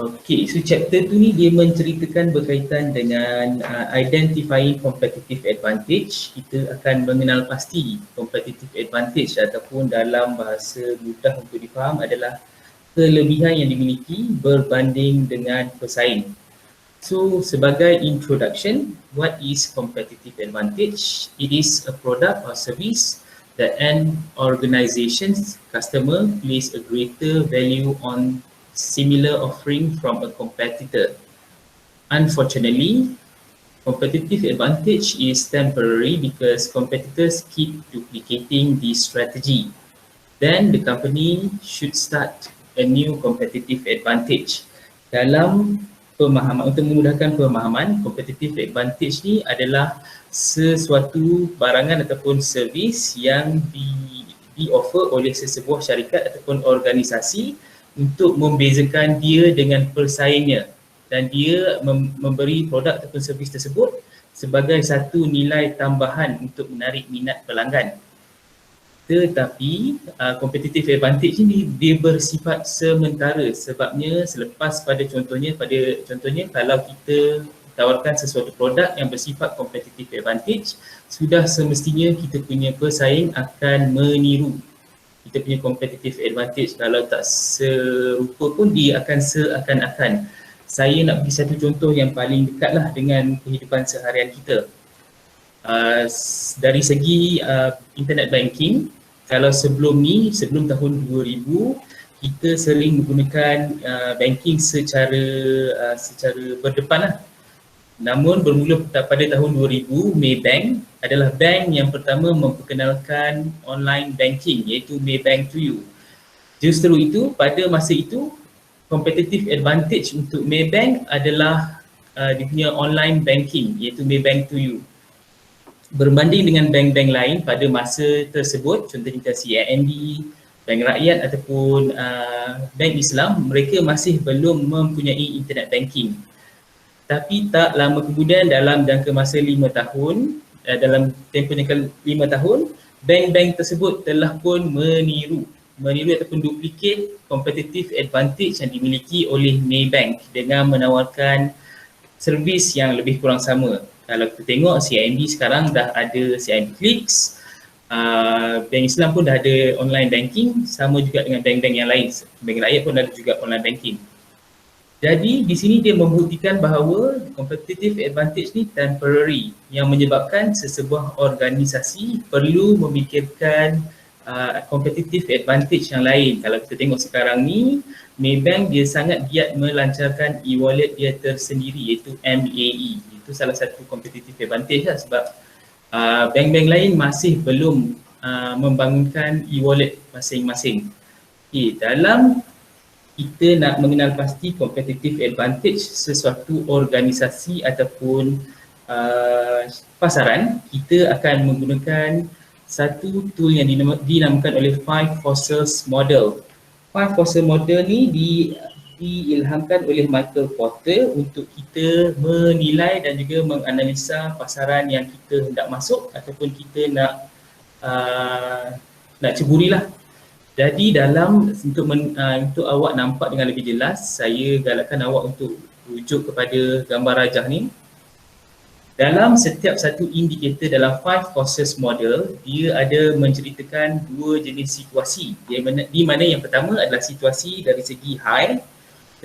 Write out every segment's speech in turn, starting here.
Okay, so chapter tu ni dia menceritakan berkaitan dengan identifying competitive advantage. Kita akan mengenal pasti competitive advantage ataupun dalam bahasa mudah untuk difaham adalah kelebihan yang dimiliki berbanding dengan pesaing. So, sebagai introduction, what is competitive advantage? It is a product or service that an organization's customer place a greater value on similar offering from a competitor. Unfortunately, competitive advantage is temporary because competitors keep duplicating this strategy. Then the company should start a new competitive advantage. Dalam pemahaman, untuk memudahkan pemahaman, competitive advantage ni adalah sesuatu barangan ataupun servis yang di-offer oleh sesebuah syarikat ataupun organisasi untuk membezakan dia dengan pesaingnya, dan dia memberi produk ataupun servis tersebut sebagai satu nilai tambahan untuk menarik minat pelanggan. Tetapi competitive advantage ini dia bersifat sementara, sebabnya selepas contohnya kalau kita tawarkan sesuatu produk yang bersifat competitive advantage, sudah semestinya kita punya pesaing akan meniru kita punya competitive advantage. Kalau tak serupa pun dia akan seakan-akan. Saya nak bagi satu contoh yang paling dekat lah dengan kehidupan seharian kita. Dari segi internet banking, kalau sebelum tahun 2000, kita sering menggunakan banking secara berdepan lah. Namun bermula pada tahun 2000, Maybank adalah bank yang pertama memperkenalkan online banking, iaitu Maybank to You. Justru itu, pada masa itu, competitive advantage untuk Maybank adalah dia punya online banking, iaitu Maybank to You. Berbanding dengan bank-bank lain pada masa tersebut, contohnya CIMB, Bank Rakyat ataupun Bank Islam, mereka masih belum mempunyai internet banking. Tapi tak lama kemudian, dalam jangka masa 5 tahun, dalam tempoh jangka 5 tahun, bank-bank tersebut telah pun meniru ataupun duplicate competitive advantage yang dimiliki oleh Maybank dengan menawarkan servis yang lebih kurang sama. Kalau kita tengok CIMB sekarang dah ada CIMB Clicks, Bank Islam pun dah ada online banking, sama juga dengan bank-bank yang lain. Bank Rakyat pun ada juga online banking. Jadi di sini dia membuktikan bahawa competitive advantage ni temporary, yang menyebabkan sesebuah organisasi perlu memikirkan competitive advantage yang lain. Kalau kita tengok sekarang ni, Maybank dia sangat giat melancarkan e-wallet dia tersendiri, iaitu MAE. Itu salah satu competitive advantage lah, sebab bank-bank lain masih belum membangunkan e-wallet masing-masing. Okay, dalam kita nak mengenal pasti competitive advantage sesuatu organisasi ataupun pasaran, kita akan menggunakan satu tool yang dinamakan oleh Five Forces Model. Five Forces Model ni diilhamkan oleh Michael Porter untuk kita menilai dan juga menganalisa pasaran yang kita hendak masuk ataupun kita nak ceburilah. Jadi untuk awak nampak dengan lebih jelas, saya galakkan awak untuk rujuk kepada gambar rajah ni. Dalam setiap satu indikator dalam Five Forces Model, dia ada menceritakan dua jenis situasi, di mana yang pertama adalah situasi dari segi high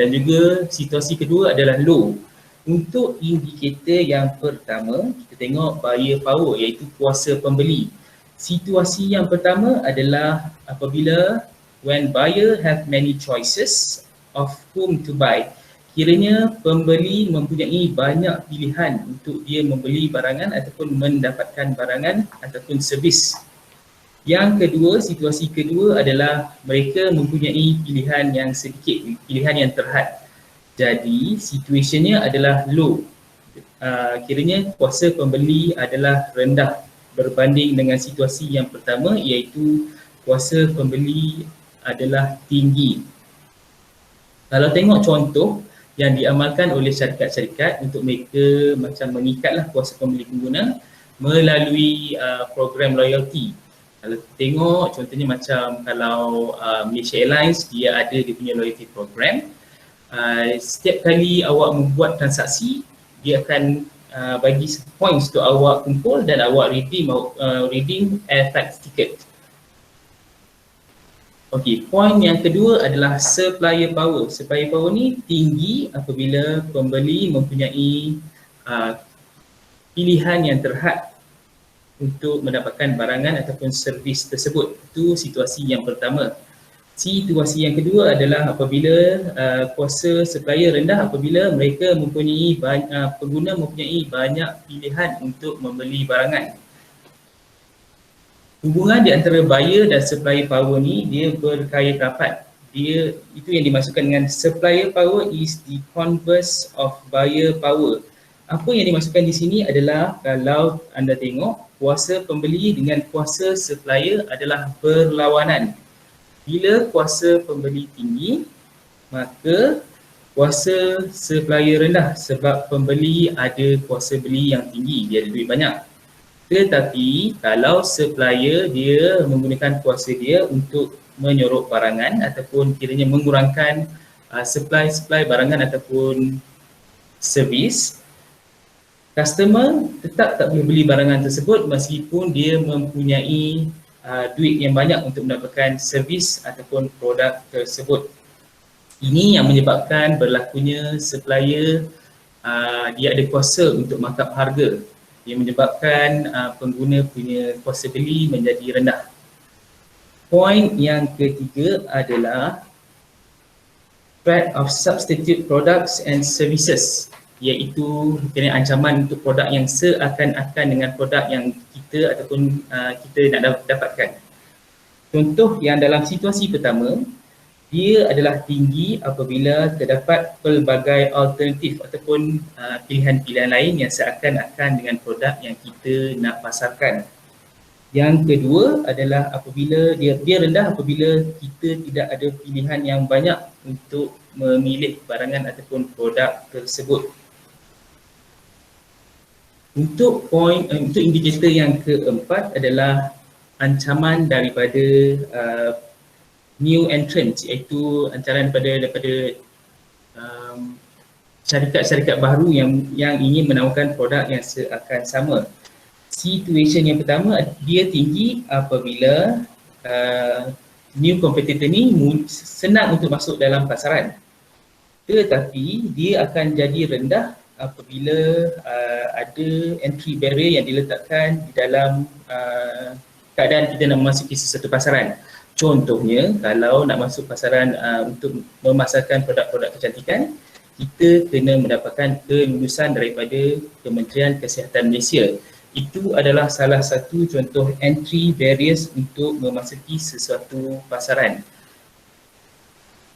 dan juga situasi kedua adalah low. Untuk indikator yang pertama, kita tengok buyer power, iaitu kuasa pembeli. Situasi yang pertama adalah apabila when buyer have many choices of whom to buy. Kiranya pembeli mempunyai banyak pilihan untuk dia membeli barangan ataupun mendapatkan barangan ataupun servis. Yang kedua, situasi kedua adalah mereka mempunyai pilihan yang sedikit, pilihan yang terhad. Jadi situationnya adalah low. Kiranya kuasa pembeli adalah rendah berbanding dengan situasi yang pertama, iaitu kuasa pembeli adalah tinggi. Kalau tengok contoh yang diamalkan oleh syarikat-syarikat untuk mereka macam mengikatlah kuasa pembeli pengguna melalui program loyalty. Kalau tengok contohnya macam kalau Malaysia Airlines, dia ada dia punya loyalty program. Setiap kali awak membuat transaksi, dia akan bagi points untuk awak kumpul dan awak redeem air flight ticket. Okey, poin yang kedua adalah supplier power. Supplier power ni tinggi apabila pembeli mempunyai pilihan yang terhad untuk mendapatkan barangan ataupun servis tersebut. Itu situasi yang pertama. Situasi yang kedua adalah apabila kuasa supplier rendah, apabila mereka mempunyai pengguna mempunyai banyak pilihan untuk membeli barangan. Hubungan di antara buyer dan supplier power ni dia berkait rapat. Dia itu yang dimaksudkan dengan supplier power is the converse of buyer power. Apa yang dimaksudkan di sini adalah kalau anda tengok kuasa pembeli dengan kuasa supplier adalah berlawanan. Bila kuasa pembeli tinggi, maka kuasa supplier rendah sebab pembeli ada kuasa beli yang tinggi, dia ada duit banyak. Tetapi kalau supplier dia menggunakan kuasa dia untuk menyorok barangan ataupun kiranya mengurangkan supply barangan ataupun servis, customer tetap tak boleh beli barangan tersebut meskipun dia mempunyai duit yang banyak untuk mendapatkan servis ataupun produk tersebut. Ini yang menyebabkan berlakunya supplier dia ada kuasa untuk markup harga. Yang menyebabkan pengguna punya kuasa beli menjadi rendah. Poin yang ketiga adalah threat of substitute products and services, iaitu ancaman untuk produk yang seakan-akan dengan produk yang kita ataupun kita nak dapatkan. Contoh yang dalam situasi pertama, dia adalah tinggi apabila terdapat pelbagai alternatif ataupun pilihan-pilihan lain yang seakan-akan dengan produk yang kita nak pasarkan. Yang kedua adalah apabila dia rendah apabila kita tidak ada pilihan yang banyak untuk memilih barangan ataupun produk tersebut. Untuk indikator yang keempat adalah ancaman daripada new entrant, iaitu ancaman daripada syarikat-syarikat baru yang ingin menawarkan produk yang seakan sama. Situation yang pertama, dia tinggi apabila new competitor ni senang untuk masuk dalam pasaran. Tetapi dia akan jadi rendah apabila ada entry barrier yang diletakkan di dalam keadaan kita nak memasuki sesuatu pasaran. Contohnya, kalau nak masuk pasaran untuk memasarkan produk-produk kecantikan, kita kena mendapatkan kelulusan daripada Kementerian Kesihatan Malaysia. Itu adalah salah satu contoh entry barriers untuk memasuki sesuatu pasaran.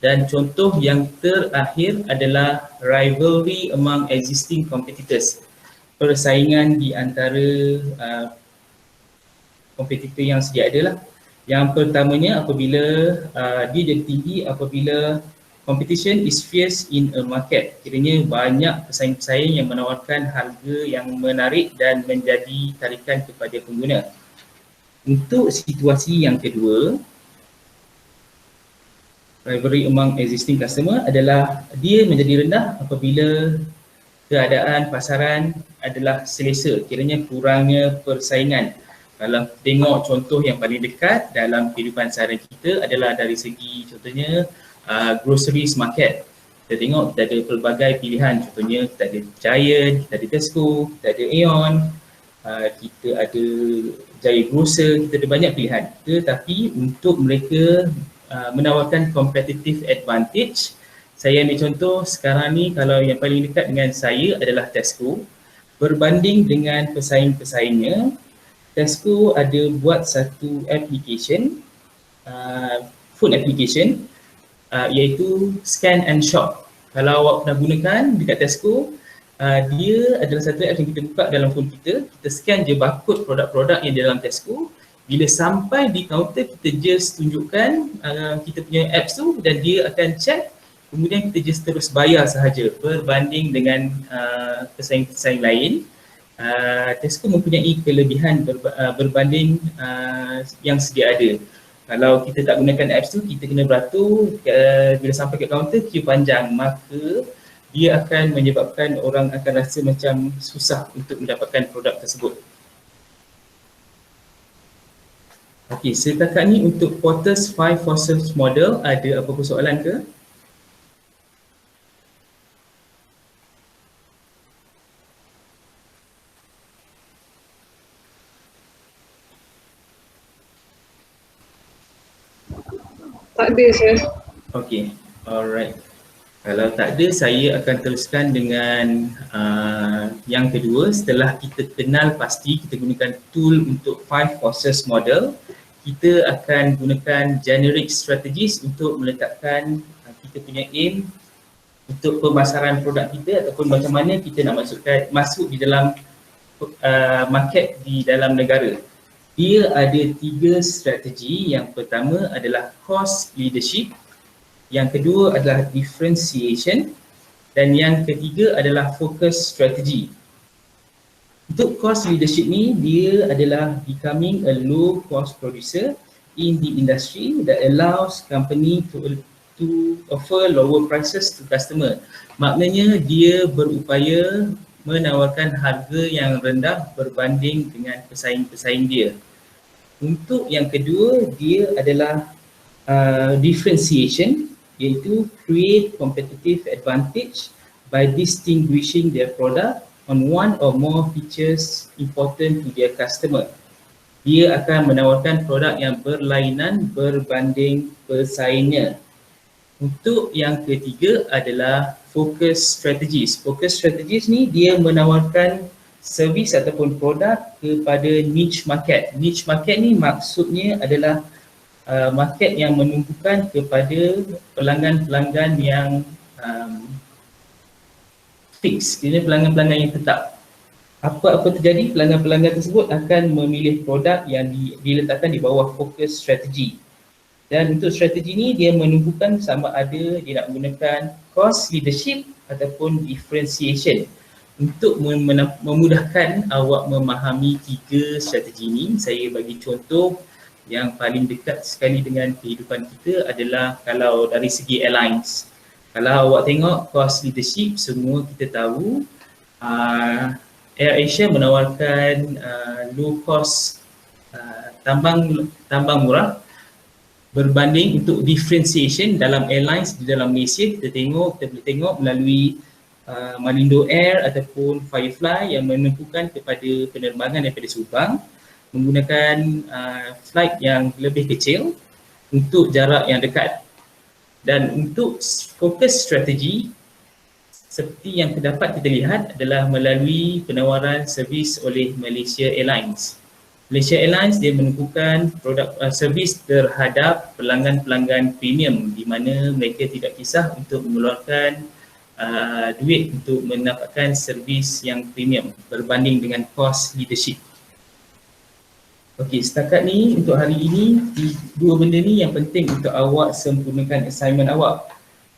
Dan contoh yang terakhir adalah rivalry among existing competitors. Persaingan di antara kompetitor yang sedia ada lah. Yang pertamanya apabila dia jadi tinggi apabila competition is fierce in a market. Kiranya banyak pesaing-pesaing yang menawarkan harga yang menarik dan menjadi tarikan kepada pengguna. Untuk situasi yang kedua, rivalry among existing customer adalah dia menjadi rendah apabila keadaan pasaran adalah selesa, kiranya kurangnya persaingan. Kalau tengok contoh yang paling dekat dalam kehidupan seharian kita adalah dari segi contohnya groceries market. Kita tengok kita ada pelbagai pilihan, contohnya kita ada Giant, kita ada Tesco, kita ada Aeon, kita ada Jaya Grocer, kita ada banyak pilihan. Tetapi untuk mereka menawarkan competitive advantage, saya ambil contoh sekarang ni kalau yang paling dekat dengan saya adalah Tesco. Berbanding dengan pesaing-pesaingnya, Tesco ada buat satu application, food application, iaitu Scan and Shop. Kalau awak pernah gunakan dekat Tesco, dia adalah satu app yang kita buka dalam phone kita. Kita scan je barcode produk-produk yang di dalam Tesco. Bila sampai di kaunter, kita just tunjukkan kita punya apps tu dan dia akan check. Kemudian kita just terus bayar sahaja. Berbanding dengan pesaing-pesaing lain, Tesco mempunyai kelebihan berbanding yang sedia ada. Kalau kita tak gunakan apps tu, kita kena beratur, bila sampai ke kaunter queue panjang, maka dia akan menyebabkan orang akan rasa macam susah untuk mendapatkan produk tersebut. Okey, setakat ni untuk Porter's 5 Forces Model, ada apa-apa soalan ke? Tak ada, Chef. Okey, alright. Kalau tak ada, saya akan teruskan dengan yang kedua. Setelah kita kenal pasti, kita gunakan tool untuk 5 Forces Model, kita akan gunakan generic strategies untuk meletakkan kita punya aim untuk pemasaran produk kita ataupun macam mana kita nak masuk di dalam market di dalam negara. Dia ada 3 strategi. Yang pertama adalah cost leadership, yang kedua adalah differentiation, dan yang ketiga adalah focus strategy. Untuk cost leadership ni, dia adalah becoming a low cost producer in the industry that allows company to offer lower prices to customer. Maknanya dia berupaya menawarkan harga yang rendah berbanding dengan pesaing-pesaing dia. Untuk yang kedua, dia adalah differentiation, iaitu create competitive advantage by distinguishing their product on one or more features important to their customer. Dia akan menawarkan produk yang berlainan berbanding pesaingnya. Untuk yang ketiga adalah focus strategies. Focus strategies ni dia menawarkan servis ataupun produk kepada niche market. Niche market ni maksudnya adalah market yang menumpukan kepada pelanggan-pelanggan yang fix, kira pelanggan-pelanggan yang tetap. Apa-apa terjadi, pelanggan-pelanggan tersebut akan memilih produk yang diletakkan di bawah focus strategi. Dan untuk strategi ni dia menumpukan sama ada dia nak menggunakan cost leadership ataupun differentiation. Untuk memudahkan awak memahami 3 strategi ni, saya bagi contoh yang paling dekat sekali dengan kehidupan kita adalah kalau dari segi airlines. Kalau awak tengok cost leadership, semua kita tahu AirAsia menawarkan low cost tambang murah. Berbanding untuk differentiation dalam airlines di dalam Malaysia, kita boleh tengok melalui Malindo Air ataupun Firefly yang menumpukan kepada penerbangan daripada Subang menggunakan flight yang lebih kecil untuk jarak yang dekat. Dan untuk fokus strategi, seperti yang terdapat kita lihat adalah melalui penawaran servis oleh Malaysia Airlines. Malaysia Airlines dia menumpukan produk servis terhadap pelanggan-pelanggan premium di mana mereka tidak kisah untuk mengeluarkan duit untuk mendapatkan servis yang premium berbanding dengan cost leadership. Okey, setakat ni untuk hari ini, 2 benda ni yang penting untuk awak sempurnakan assignment awak.